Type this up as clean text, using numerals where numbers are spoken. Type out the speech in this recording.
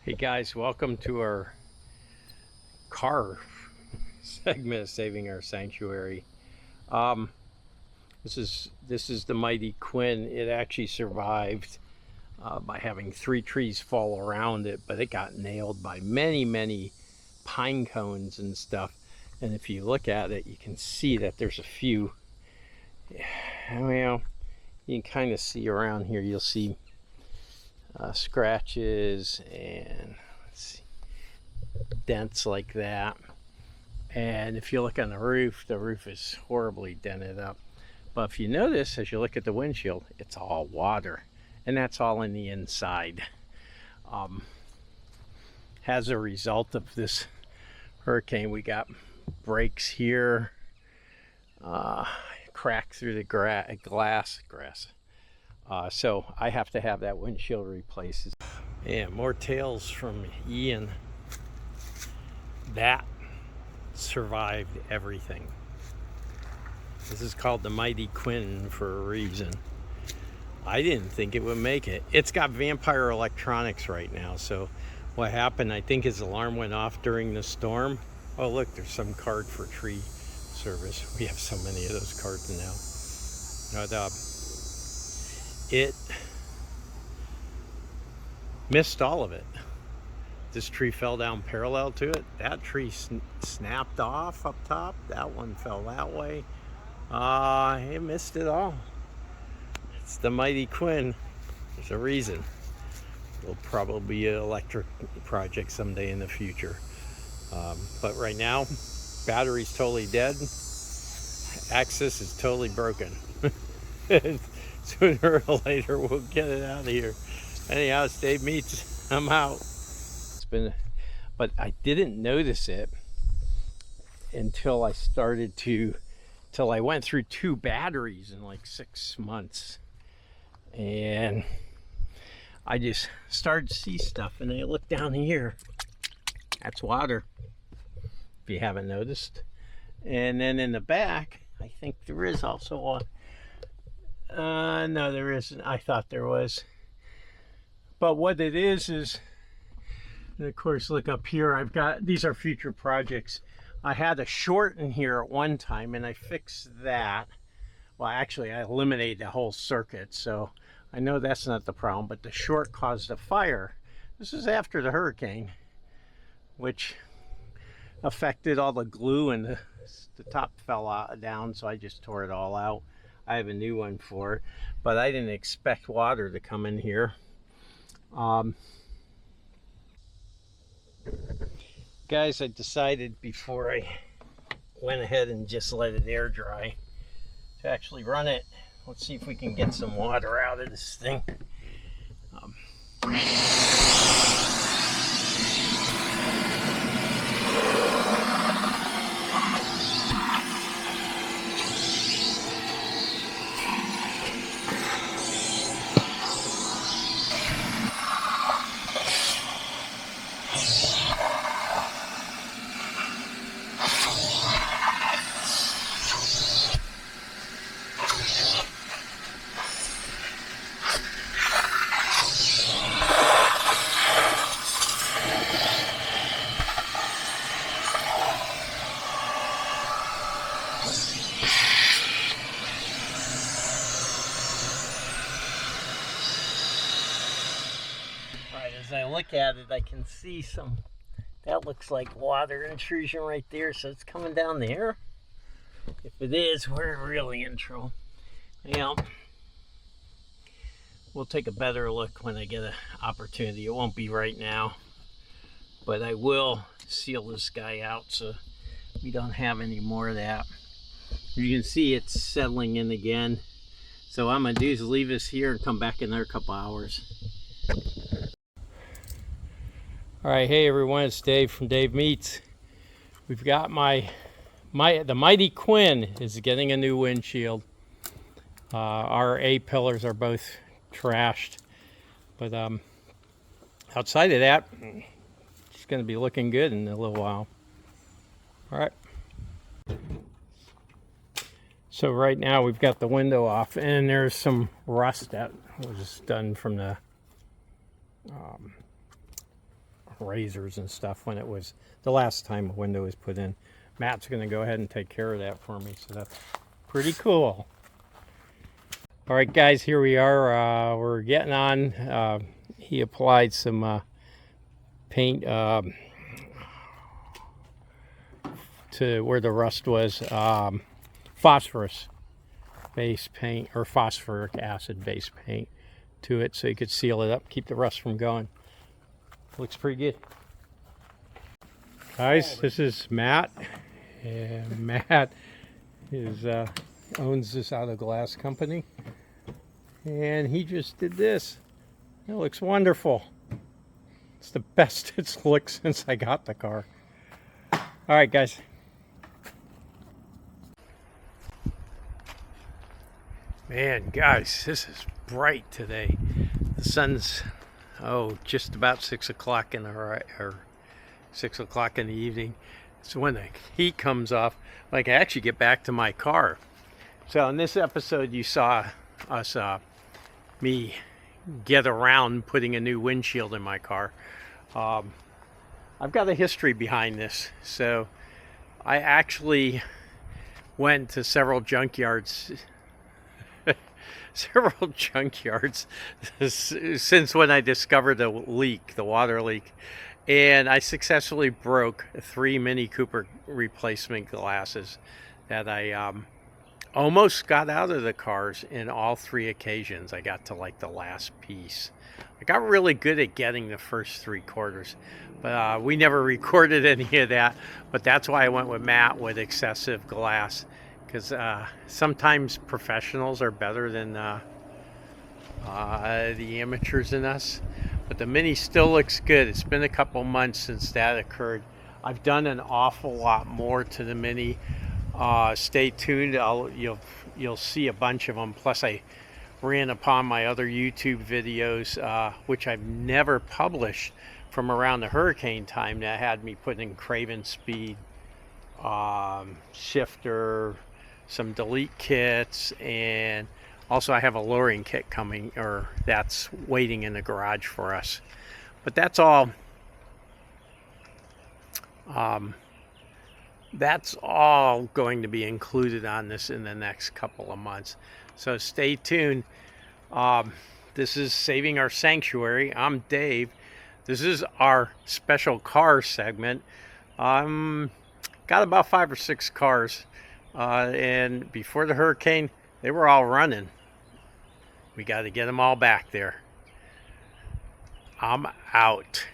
Hey guys, welcome to our car segment of Saving Our Sanctuary. Um, this is the mighty Quinn. It actually survived by having 3 trees fall around it, but it got nailed by many pine cones and stuff. And if you look at it, you can see that there's a few. Well, you can kind of see around here. You'll see scratches and let's see, dents like that. And if you look on the roof is horribly dented up. But if you notice, as you look at the windshield, it's all water, and that's all in the inside. As a result of this hurricane, we got breaks here, crack through the grass. So I have to have that windshield replaced. And more tales from Ian. That survived everything. This is called the Mighty Quinn for a reason. I didn't think it would make it. It's got vampire electronics right now. So what happened, I think his alarm went off during the storm. Oh look, there's some card for tree service. We have so many of those cards now. But, it missed all of it. This tree fell down parallel to it. That tree snapped off up top. That one fell that way. It missed it all. It's the Mighty Quinn. There's a reason. It'll probably be an electric project someday in the future. But right now, battery's totally dead. Axis is totally broken. Sooner or later, we'll get it out of here. Anyhow, it's Dave Meets. I'm out. But I didn't notice it until I went through 2 batteries in like 6 months, and I just started to see stuff, and I look down here, that's water, if you haven't noticed. And then in the back, I think there is also one. No, there isn't. I thought there was. But what it is, and of course, look up here. These are future projects. I had a short in here at one time, and I fixed that. Well, actually, I eliminated the whole circuit, so I know that's not the problem. But the short caused a fire. This is after the hurricane, which affected all the glue, and the top fell down, so I just tore it all out. I have a new one for it, but I didn't expect water to come in here. Guys, I decided before I went ahead and just let it air dry to actually run it. Let's see if we can get some water out of this thing. As I look at it, I can see that looks like water intrusion right there, so it's coming down there. If it is, we're really in trouble. Yeah, we'll take a better look when I get an opportunity. It won't be right now, but I will seal this guy out so we don't have any more of that. You can see it's settling in again. So what I'm gonna do is leave this here and come back in there a couple hours. All right, hey everyone, it's Dave from Dave Meets. We've got the Mighty Quinn is getting a new windshield. Our A-pillars are both trashed, but outside of that, it's going to be looking good in a little while. All right. So right now we've got the window off, and there's some rust that was done from the razors and stuff when it was the last time a window was put in. Matt's going to go ahead and take care of that for me, so that's pretty cool. All right, guys, here we are. We're getting on. He applied some paint to where the rust was. Phosphorus base paint, or phosphoric acid base paint to it, so you could seal it up, keep the rust from going. Looks pretty good. Guys, this is Matt, and Matt is owns this auto glass company, and he just did this. It looks wonderful. It's the best it's looked since I got the car. All right, guys. Man, guys, this is bright today. The sun's just about 6 o'clock in the 6 o'clock in the evening. So when the heat comes off, I can actually get back to my car. So in this episode, you saw us me get around putting a new windshield in my car. I've got a history behind this. So I actually went to several junkyards since when I discovered the leak, the water leak, and I successfully broke 3 Mini Cooper replacement glasses that I almost got out of the cars. In all 3 occasions I got to like the last piece. I got really good at getting the first 3/4, but we never recorded any of that. But that's why I went with Matt with excessive glass, because sometimes professionals are better than the amateurs in us. But the Mini still looks good. It's been a couple months since that occurred. I've done an awful lot more to the Mini. Stay tuned. You'll see a bunch of them. Plus, I ran upon my other YouTube videos, which I've never published, from around the hurricane time, that had me put in Craven speed, shifter, some delete kits, and also I have a lowering kit coming, or that's waiting in the garage for us. But that's all going to be included on this in the next couple of months, so stay tuned. This is Saving Our Sanctuary. I'm Dave. This is our special car segment. Got about 5 or 6 cars, and before the hurricane they were all running. We got to get them all back there. I'm out.